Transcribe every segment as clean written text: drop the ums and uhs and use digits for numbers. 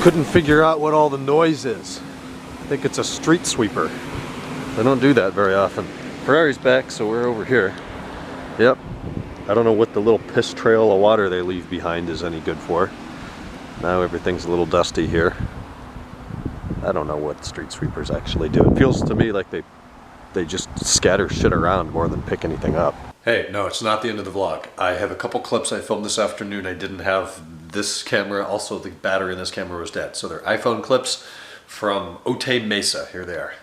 Couldn't figure out what all the noise is. I think it's a street sweeper. They don't do that very often. Ferrari's back, so we're over here. Yep. I don't know what the little piss trail of water they leave behind is any good for. Now everything's a little dusty here. I don't know what street sweepers actually do. It feels to me like they just scatter shit around more than pick anything up. Hey, no, it's not the end of the vlog. I have a couple clips I filmed this afternoon. I didn't have this camera. Also, the battery in this camera was dead. So they're iPhone clips from Otay Mesa. Here they are.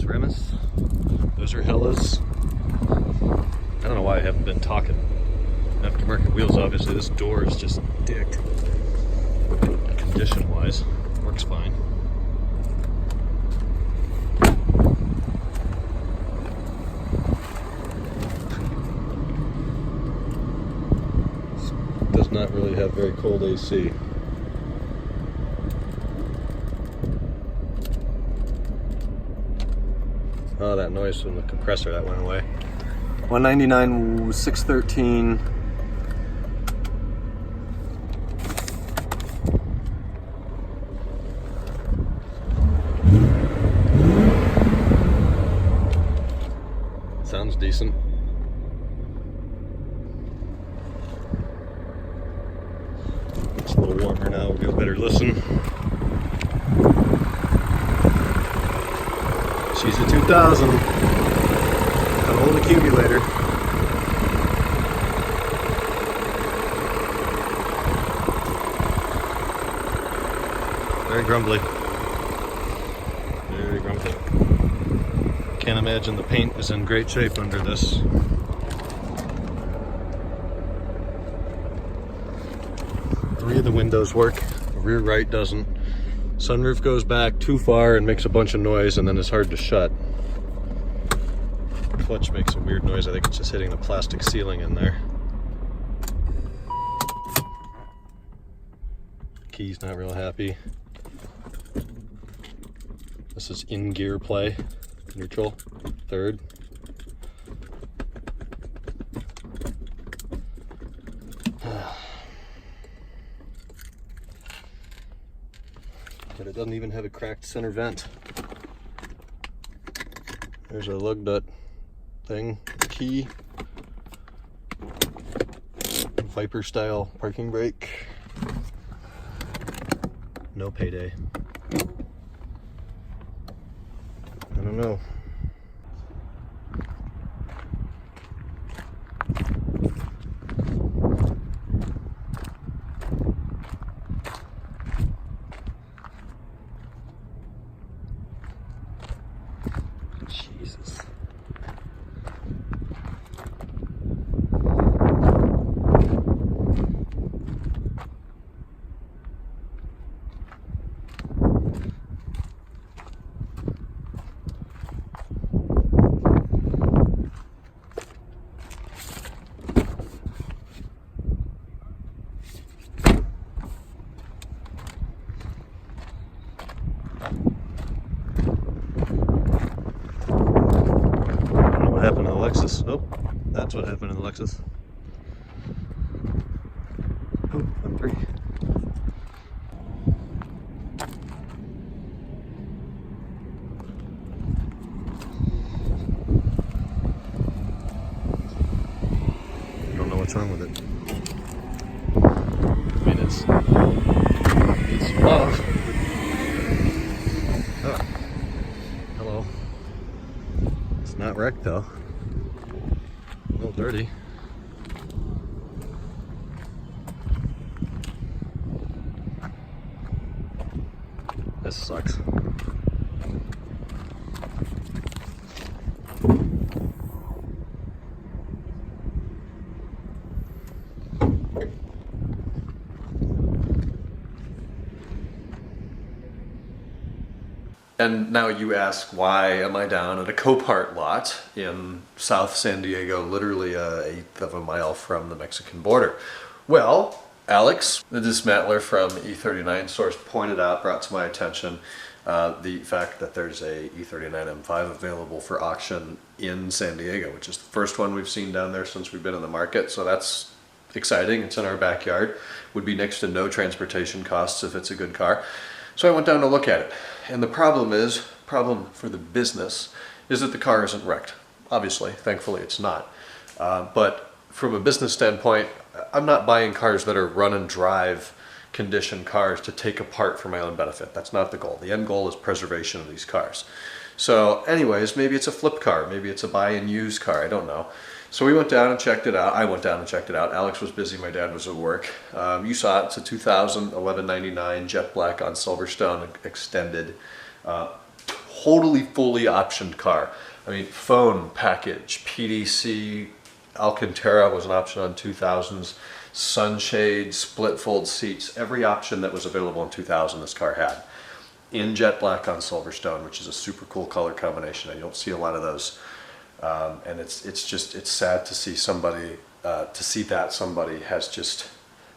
Remus. Those are Hellas. I don't know why I haven't been talking. Aftermarket wheels, obviously. This door is just dick. Condition wise, works fine. This does not really have very cold AC. Oh, that noise from the compressor, that went away. 199, 613. Sounds decent. It's a little warmer now, we'll get a better listen. She's a 2000. An old accumulator. Very grumbly. Very grumbly. Can't imagine the paint is in great shape under this. Three of the windows work. The rear right doesn't. Sunroof goes back too far and makes a bunch of noise, and then it's hard to shut. Clutch makes a weird noise. I think it's just hitting the plastic ceiling in there. Key's not real happy. This is in gear play. Neutral, third. But it doesn't even have a cracked center vent. There's a lug nut thing, key, Viper style parking brake. No payday. I don't know. Jesus. What happened to Alexis? Oh, That's what happened in the Lexus. Oh, I'm free. I don't know what's wrong with it. I mean, it's love. Oh. Hello. It's not wrecked though. A little dirty. This sucks. And now you ask, why am I down at a Copart lot in South San Diego, literally an eighth of a mile from the Mexican border? Well, Alex, the dismantler from E39 Source, brought to my attention the fact that there's a E39 M5 available for auction in San Diego, which is the first one we've seen down there since we've been in the market. So that's exciting. It's in our backyard. Would be next to no transportation costs if it's a good car. So I went down to look at it. And the problem for the business is that the car isn't wrecked. Obviously, thankfully it's not. But from a business standpoint, I'm not buying cars that are run and drive condition cars to take apart for my own benefit. That's not the goal. The end goal is preservation of these cars. So anyways, maybe it's a flip car, maybe it's a buy and use car, I don't know. So we went down and checked it out. I went down and checked it out. Alex was busy, my dad was at work. You saw it, it's a 2000 1199 jet black on Silverstone extended, totally fully optioned car. I mean, phone package, PDC, Alcantara was an option on 2000s, sunshade, split fold seats, every option that was available in 2000 this car had. In jet black on Silverstone, which is a super cool color combination. You don't see a lot of those. And it's sad to see somebody somebody has just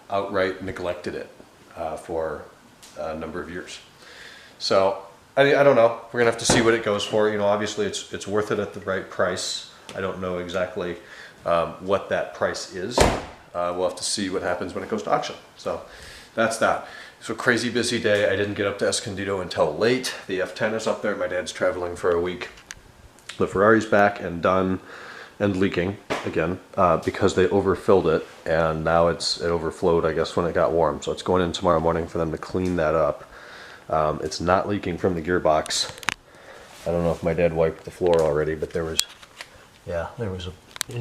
outright neglected it for a number of years. So I don't know. We're gonna have to see what it goes for. You know, obviously it's worth it at the right price. I don't know exactly what that price is. We'll have to see what happens when it goes to auction. So that's that. So crazy busy day. I didn't get up to Escondido until late. The F10 is up there. My dad's traveling for a week. The Ferrari's back and done and leaking again because they overfilled it, and now it overflowed, I guess, when it got warm. So it's going in tomorrow morning for them to clean that up. It's not leaking from the gearbox. I don't know if my dad wiped the floor already, but there was you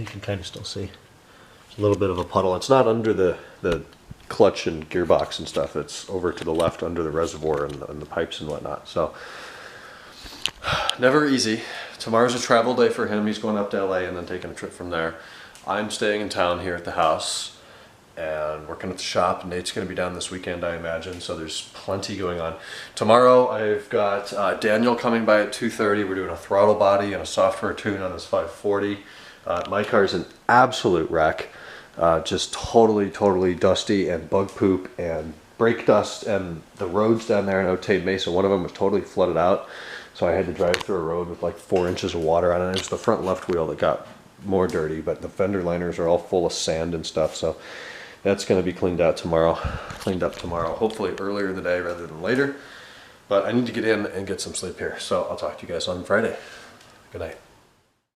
can kind of still see a little bit of a puddle. It's not under the clutch and gearbox and stuff. It's over to the left under the reservoir and the pipes and whatnot. So never easy. Tomorrow's a travel day for him. He's going up to LA and then taking a trip from there. I'm staying in town here at the house and working at the shop. Nate's going to be down this weekend, I imagine, so there's plenty going on. Tomorrow I've got Daniel coming by at 2:30. We're doing a throttle body and a software tune on this 540. My car's an absolute wreck. Just totally dusty and bug poop and brake dust, and the roads down there in Otay Mesa, one of them was totally flooded out. So I had to drive through a road with like 4 inches of water on it. It was the front left wheel that got more dirty, but the fender liners are all full of sand and stuff. So that's going to be cleaned up tomorrow, hopefully earlier in the day rather than later. But I need to get in and get some sleep here. So I'll talk to you guys on Friday. Good night.